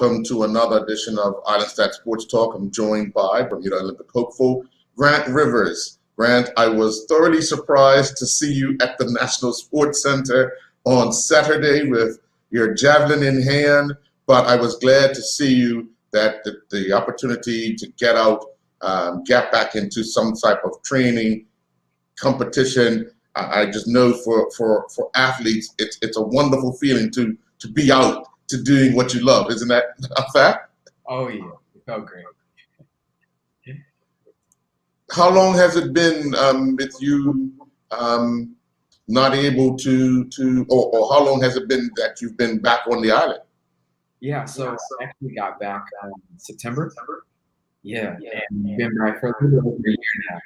Welcome to another edition of Island Stat Sports Talk. I'm joined by Bermuda Olympic hopeful Grant Rivers. Grant, I was thoroughly surprised to see you at the National Sports Center on Saturday with your javelin in hand, but I was glad to see you that the opportunity to get out, get back into some type of training, competition. I just know for athletes, it's a wonderful feeling to be out, to doing what you love. Isn't that a fact? Oh yeah, it felt great. How long has it been with you not able or how long has it been that you've been back on the island? Yeah, so I actually got back September. Yeah, and been back for a little over a year now.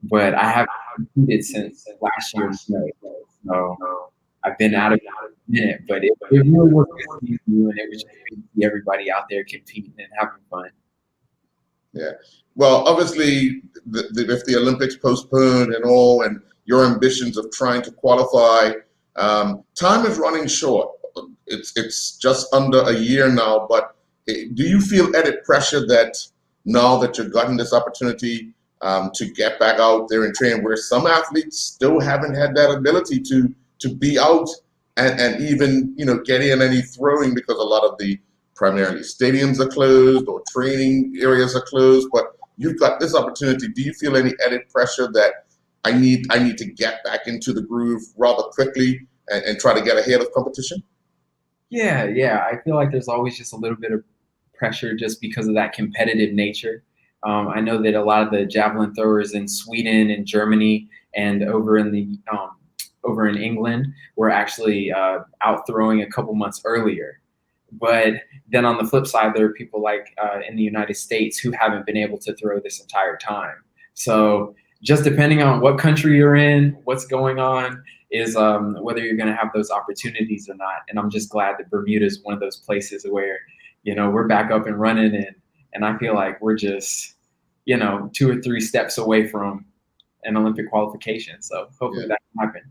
But I haven't competed since last year's May. So I've been out of it a minute, but it really was good to see you, and it was just good to see everybody out there competing and having fun. Yeah. Well, obviously, if the Olympics postponed and all, and your ambitions of trying to qualify, time is running short. It's just under a year now, but do you feel added pressure that now that you've gotten this opportunity to get back out there and train, where some athletes still haven't had that ability to be out and even get in any throwing, because a lot of the primarily stadiums are closed or training areas are closed, but you've got this opportunity. Do you feel any added pressure that I need to get back into the groove rather quickly and try to get ahead of competition? Yeah. I feel like there's always just a little bit of pressure just because of that competitive nature. I know that a lot of the javelin throwers in Sweden and Germany and over in England were actually out throwing a couple months earlier. But then on the flip side, there are people like in the United States who haven't been able to throw this entire time. So just depending on what country you're in, what's going on, is whether you're going to have those opportunities or not. And I'm just glad that Bermuda is one of those places where, we're back up and running, and I feel like we're just, 2 or 3 steps away from an Olympic qualification. So hopefully that can happen.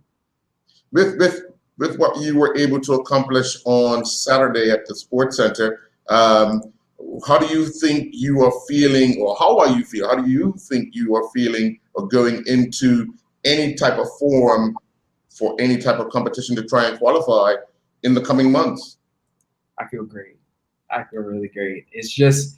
With what you were able to accomplish on Saturday at the Sports Center, how do you think you are feeling, or how are you feeling? How do you think you are feeling of going into any type of forum for any type of competition to try and qualify in the coming months? I feel great. I feel really great. It's just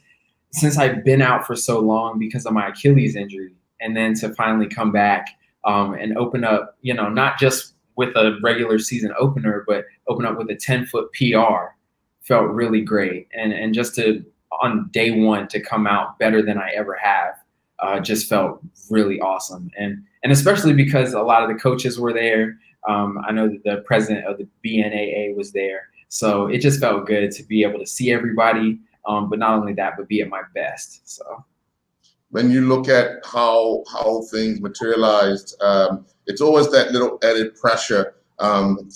since I've been out for so long because of my Achilles injury, and then to finally come back and open up, not just with a regular season opener, but open up with a 10-foot PR felt really great. And just to, on day one, to come out better than I ever have, just felt really awesome. And especially because a lot of the coaches were there. I know that the president of the BNAA was there. So it just felt good to be able to see everybody, but not only that, but be at my best. So when you look at how things materialized, it's always that little added pressure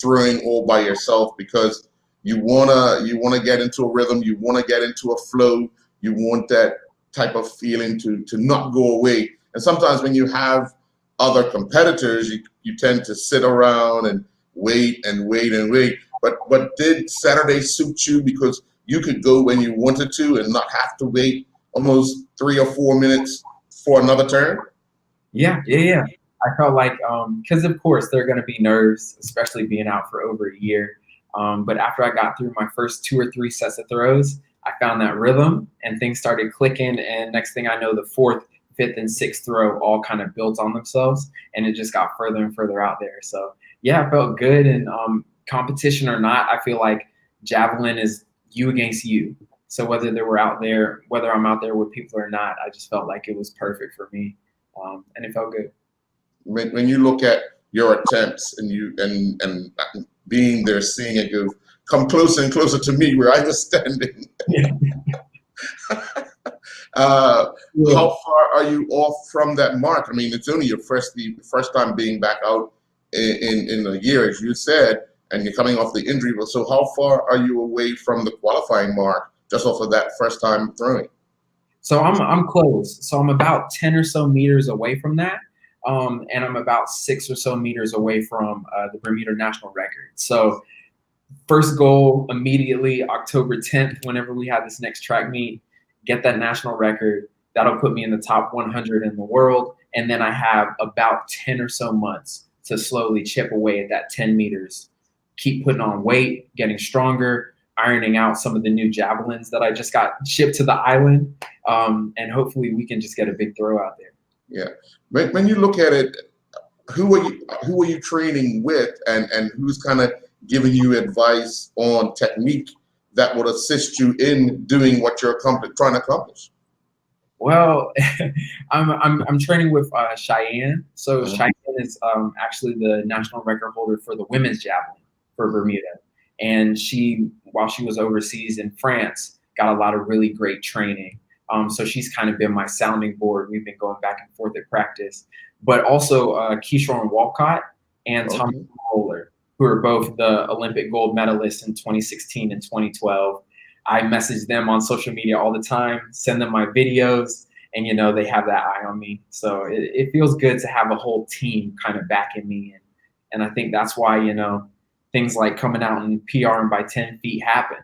throwing all by yourself, because you wanna get into a rhythm, you wanna get into a flow, you want that type of feeling to not go away. And sometimes when you have other competitors, you tend to sit around and wait and wait and wait. But did Saturday suit you because you could go when you wanted to and not have to wait almost 3 or 4 minutes for another turn? Yeah. I felt like, because of course there are going to be nerves, especially being out for over a year. But after I got through my first 2 or 3 sets of throws, I found that rhythm and things started clicking. And next thing I know, the 4th, 5th, and 6th throw all kind of built on themselves, and it just got further and further out there. So yeah, I felt good. And competition or not, I feel like javelin is you against you. So whether I'm out there with people or not, I just felt like it was perfect for me, and it felt good. When you look at your attempts and being there, seeing it come closer and closer to me where I was standing. How far are you off from that mark? I mean, it's only your first time being back out in a year, as you said, and you're coming off the injury. So how far are you away from the qualifying mark just off of that first time throwing? So I'm close. So I'm about 10 or so meters away from that. And I'm about 6 or so meters away from the Bermuda national record. So First goal immediately, October 10th, whenever we have this next track meet, get that national record. That'll put me in the top 100 in the world. And then I have about 10 or so months to slowly chip away at that 10 meters, keep putting on weight, getting stronger, ironing out some of the new javelins that I just got shipped to the island. And hopefully we can just get a big throw out there. Yeah. When you look at it, who are you training with, and who's kind of giving you advice on technique that would assist you in doing what you're trying to accomplish? Well, I'm training with Cheyenne. So Cheyenne is actually the national record holder for the women's javelin for Bermuda. And she, while she was overseas in France, got a lot of really great training. So she's kind of been my sounding board. We've been going back and forth at practice. But also Keyshawn Walcott and Thomas Roller, who are both the Olympic gold medalists in 2016 and 2012. I message them on social media all the time, send them my videos, and, you know, they have that eye on me. So it feels good to have a whole team kind of backing me. And I think that's why, you know, things like coming out and PRing by 10 feet happen,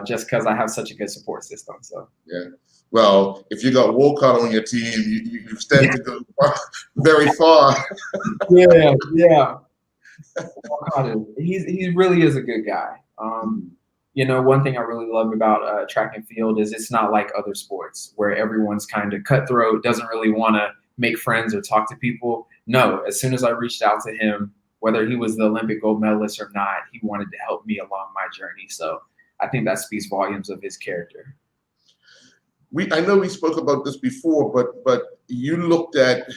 just because I have such a good support system. So yeah. Well, if you got Walcott on your team, you stand to go very far. Yeah. He really is a good guy. You know, one thing I really love about track and field is it's not like other sports where everyone's kind of cutthroat, doesn't really want to make friends or talk to people. No, as soon as I reached out to him, whether he was the Olympic gold medalist or not, he wanted to help me along my journey. So I think that speaks volumes of his character. I know we spoke about this before, but you looked at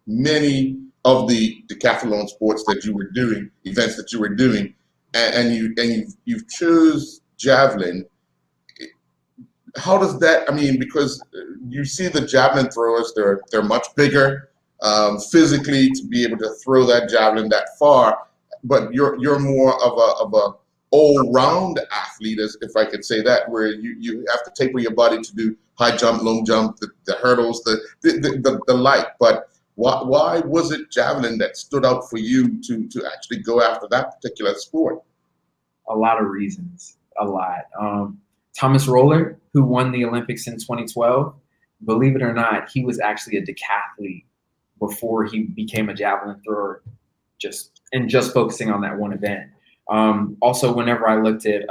many of the decathlon sports that you were doing, events that you were doing, and you've chose javelin. How does that? I mean, because you see the javelin throwers, they're much bigger physically to be able to throw that javelin that far, but you're more of a all-round athlete, as if I could say that, where you have to taper your body to do high jump, long jump, the hurdles, the like. But why was it javelin that stood out for you to actually go after that particular sport? A lot of reasons, a lot. Thomas Roller, who won the Olympics in 2012, believe it or not, he was actually a decathlete before he became a javelin thrower, just focusing on that one event. Also, whenever I looked at,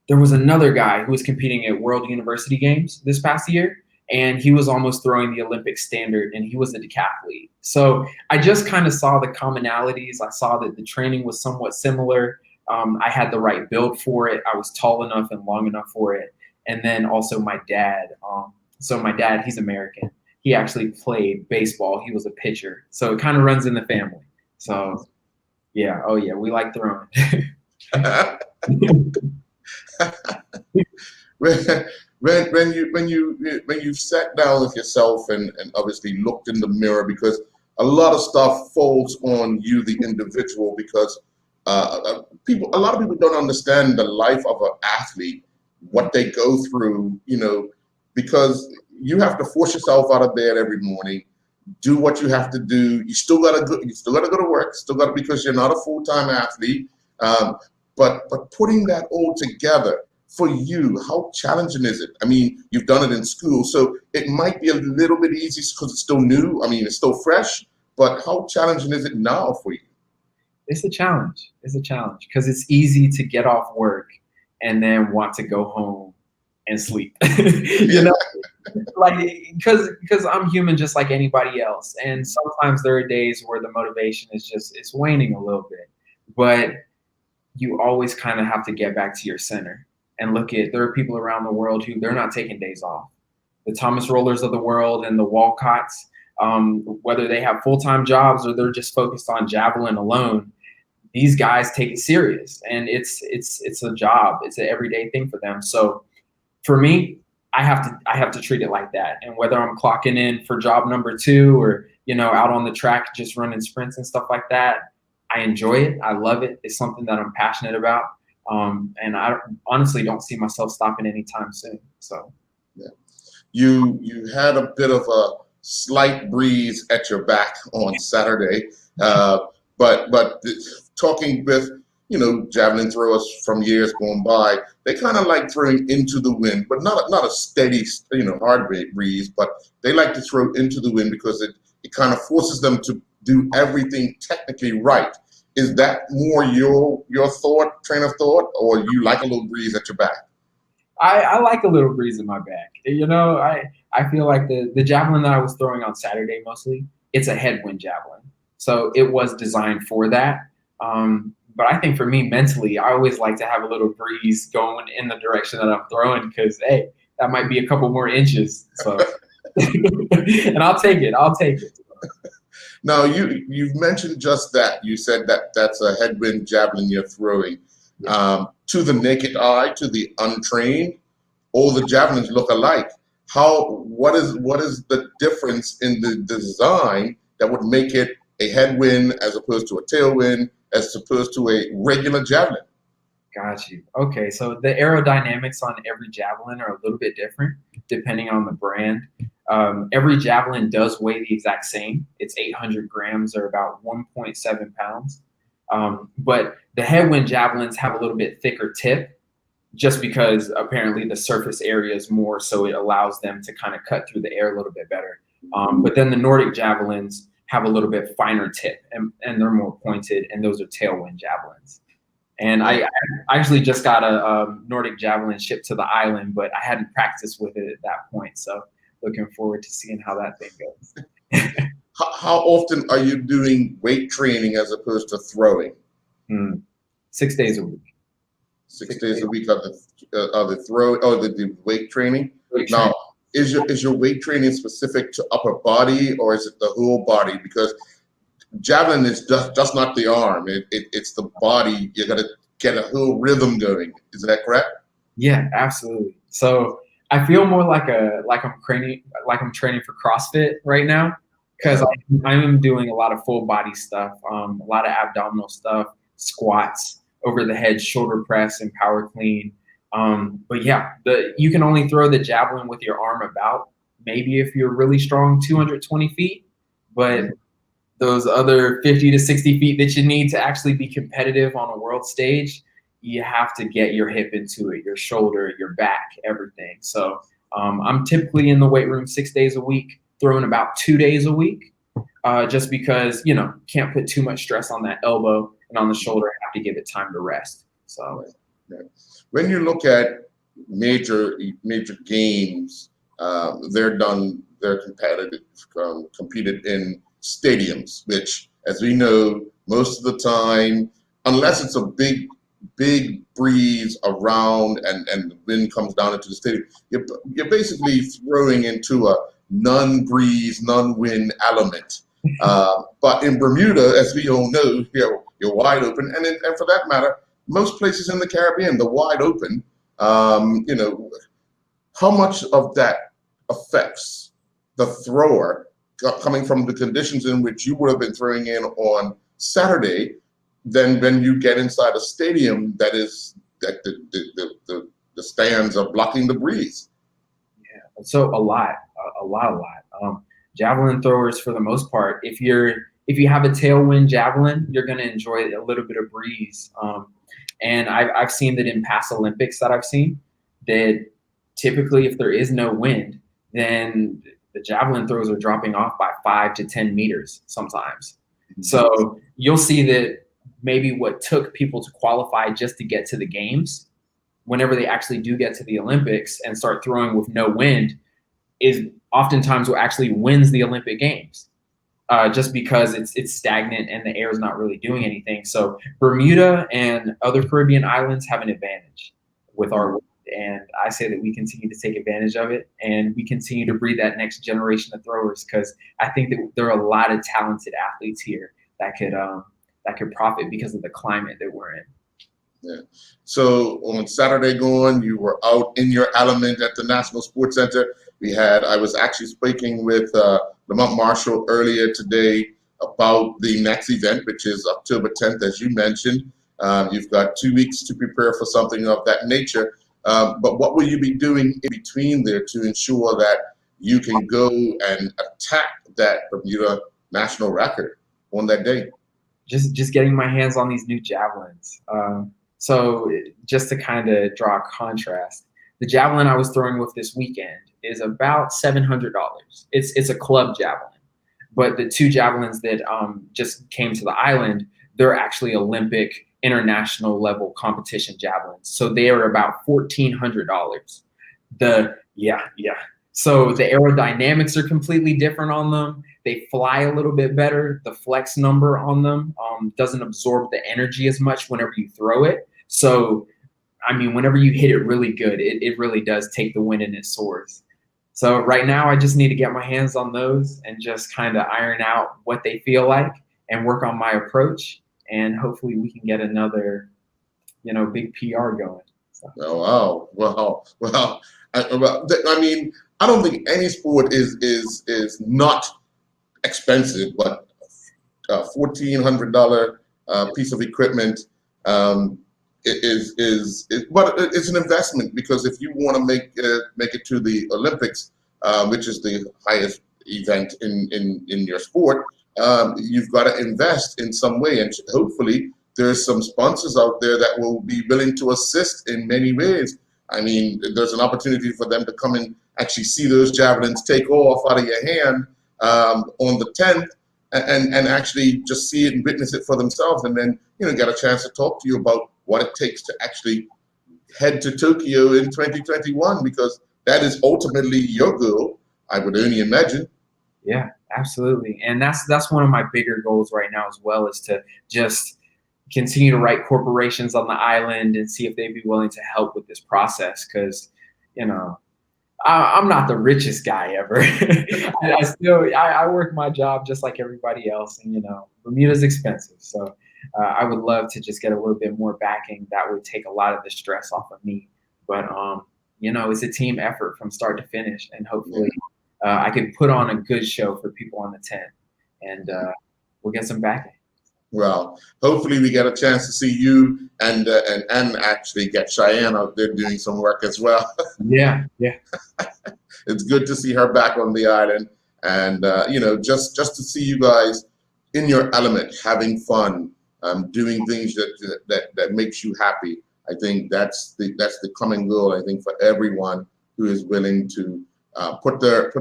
there was another guy who was competing at World University Games this past year, and he was almost throwing the Olympic standard, and he was a decathlete. So I just kind of saw the commonalities. I saw that the training was somewhat similar. I had the right build for it. I was tall enough and long enough for it. And then also my dad. So my dad, he's American. He actually played baseball. He was a pitcher. So it kind of runs in the family. So yeah, oh yeah, we like throwing. when you sat down with yourself and obviously looked in the mirror, because a lot of stuff falls on you, the individual, because a lot of people don't understand the life of an athlete, what they go through, you know, because you have to force yourself out of bed every morning, do what you have to do. You still gotta go to work, because you're not a full-time athlete. But putting that all together for you, how challenging is it? I mean, you've done it in school, so it might be a little bit easy because it's still new. I mean, it's still fresh, but how challenging is it now for you? It's a challenge. It's a challenge because it's easy to get off work and then want to go home and sleep. You know, like because I'm human just like anybody else, and sometimes there are days where the motivation is it's waning a little bit, but you always kind of have to get back to your center and look at, there are people around the world who they're not taking days off. The Thomas Rollers of the world and the Walcotts, whether they have full-time jobs or they're just focused on javelin alone, these guys take it serious, and it's a job. It's an everyday thing for them. So for me, I have to treat it like that. And whether I'm clocking in for job number 2 or, you know, out on the track just running sprints and stuff like that, I enjoy it. I love it. It's something that I'm passionate about. And I honestly don't see myself stopping anytime soon. So yeah. You had a bit of a slight breeze at your back on Saturday, but talking with, javelin throwers from years gone by, they kind of like throwing into the wind, but not a steady, hard breeze, but they like to throw into the wind because it kind of forces them to do everything technically right. Is that more your train of thought, or you like a little breeze at your back? I like a little breeze in my back. I feel like the javelin that I was throwing on Saturday mostly, it's a headwind javelin. So it was designed for that. But I think for me mentally, I always like to have a little breeze going in the direction that I'm throwing because, hey, that might be a couple more inches. So, and I'll take it. I'll take it. Now you've mentioned just that. You said that that's a headwind javelin you're throwing. To the naked eye, to the untrained, all the javelins look alike. What is the difference in the design that would make it a headwind as opposed to a tailwind, as opposed to a regular javelin? Got you. Okay, so the aerodynamics on every javelin are a little bit different depending on the brand. Every javelin does weigh the exact same. It's 800 grams or about 1.7 pounds. But the headwind javelins have a little bit thicker tip just because apparently the surface area is more, so it allows them to kind of cut through the air a little bit better. But then the Nordic javelins have a little bit finer tip and they're more pointed, and those are tailwind javelins. And I actually just got a Nordic javelin shipped to the island, but I hadn't practiced with it at that point. So looking forward to seeing how that thing goes. How often are you doing weight training as opposed to throwing? 6 days a week. Six days a week of the throw or the weight training. Now, is your weight training specific to upper body, or is it the whole body? Because javelin is just not the arm; it's the body. You got to get a whole rhythm going. Is that correct? Yeah, absolutely. So I feel more like I'm training for CrossFit right now because I'm doing a lot of full body stuff, a lot of abdominal stuff, squats, over the head, shoulder press, and power clean. But yeah, you can only throw the javelin with your arm about, maybe if you're really strong, 220 feet. But those other 50 to 60 feet that you need to actually be competitive on a world stage, you have to get your hip into it, your shoulder, your back, everything. So I'm typically in the weight room 6 days a week, throwing about 2 days a week, just because, can't put too much stress on that elbow and on the shoulder. I have to give it time to rest. So when you look at major games, they're competitive, competed in stadiums, which, as we know, most of the time, unless it's a big breeze around and the wind comes down into the stadium, you're basically throwing into a non-breeze, non-wind element. But in Bermuda, as we all know, you're wide open, and for that matter, most places in the Caribbean, they're wide open. How much of that affects the thrower coming from the conditions in which you would have been throwing in on Saturday, than when you get inside a stadium that the stands are blocking the breeze? Yeah, so a lot. Javelin throwers, for the most part, if you have a tailwind javelin, you're going to enjoy a little bit of breeze. And I've seen that in past Olympics that I've seen, that typically if there is no wind, then the javelin throws are dropping off by 5 to 10 meters sometimes. So you'll see that maybe what took people to qualify just to get to the games, whenever they actually do get to the Olympics and start throwing with no wind, is oftentimes what actually wins the Olympic Games, just because it's stagnant and the air is not really doing anything. So Bermuda and other Caribbean islands have an advantage with our wind, and I say that we continue to take advantage of it, and we continue to breed that next generation of throwers, because I think that there are a lot of talented athletes here that could profit because of the climate that we're in. Yeah. So on Saturday you were out in your element at the National Sports Center. I was actually speaking with Lamont Marshall earlier today about the next event, which is October 10th, as you mentioned. You've got 2 weeks to prepare for something of that nature. But what will you be doing in between there to ensure that you can go and attack that Bermuda national record on that day? just getting my hands on these new javelins. So just to kind of draw a contrast, the javelin I was throwing with this weekend is about $700. It's a club javelin, but the two javelins that just came to the island, they're actually Olympic international level competition javelins. So they are about $1,400. Yeah. So the aerodynamics are completely different on them. They fly a little bit better. The flex number on them doesn't absorb the energy as much whenever you throw it. So, I mean, whenever you hit it really good, it really does take the wind and it soars. So right now, I just need to get my hands on those and just kind of iron out what they feel like and work on my approach. And hopefully we can get another, big PR going. So. Oh, wow. Well, I mean, I don't think any sport is not expensive, but a $1,400 piece of equipment but it's an investment, because if you want to make it to the Olympics, which is the highest event in your sport, you've got to invest in some way, and hopefully there's some sponsors out there that will be willing to assist in many ways. I mean, there's an opportunity for them to come and actually see those javelins take off out of your hand on the 10th, and actually just see it and witness it for themselves, and then get a chance to talk to you about what it takes to actually head to Tokyo in 2021, because that is ultimately your goal, I would only imagine. Yeah, absolutely. And that's one of my bigger goals right now as well, is to just continue to write corporations on the island and see if they'd be willing to help with this process. Because, I'm not the richest guy ever. I work my job just like everybody else, and Bermuda's expensive. So I would love to just get a little bit more backing. That would take a lot of the stress off of me. But it's a team effort from start to finish, and hopefully I can put on a good show for people on the 10th, and we'll get some backing. Well, hopefully we get a chance to see you and actually get Cheyenne out there doing some work as well. Yeah. It's good to see her back on the island, and just to see you guys in your element, having fun, doing things that makes you happy. I think that's the common goal, I think, for everyone who is willing to put their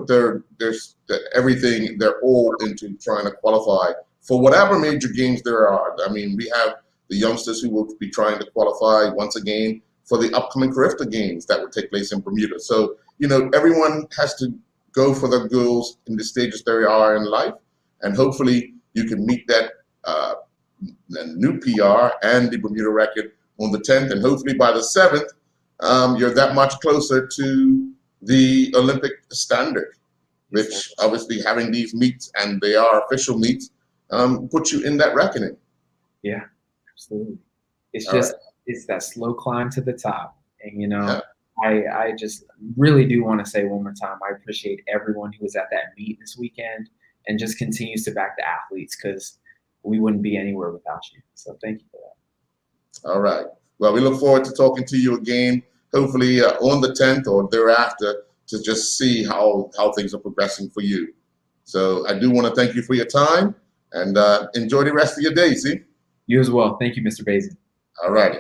everything, their all into trying to qualify for whatever major games there are. I mean, we have the youngsters who will be trying to qualify once again for the upcoming Carifta Games that will take place in Bermuda. So, everyone has to go for their goals in the stages they are in life, and hopefully you can meet that new PR and the Bermuda record on the 10th, and hopefully by the 7th, you're that much closer to the Olympic standard, which obviously having these meets, and they are official meets, put you in that reckoning. Yeah, absolutely. It's that slow climb to the top. And, I just really do want to say one more time, I appreciate everyone who was at that meet this weekend and just continues to back the athletes, because we wouldn't be anywhere without you. So thank you for that. All right. Well, we look forward to talking to you again, hopefully on the 10th or thereafter, to just see how things are progressing for you. So I do want to thank you for your time, and enjoy the rest of your day, see? You as well. Thank you, Mr. Bazin. All righty.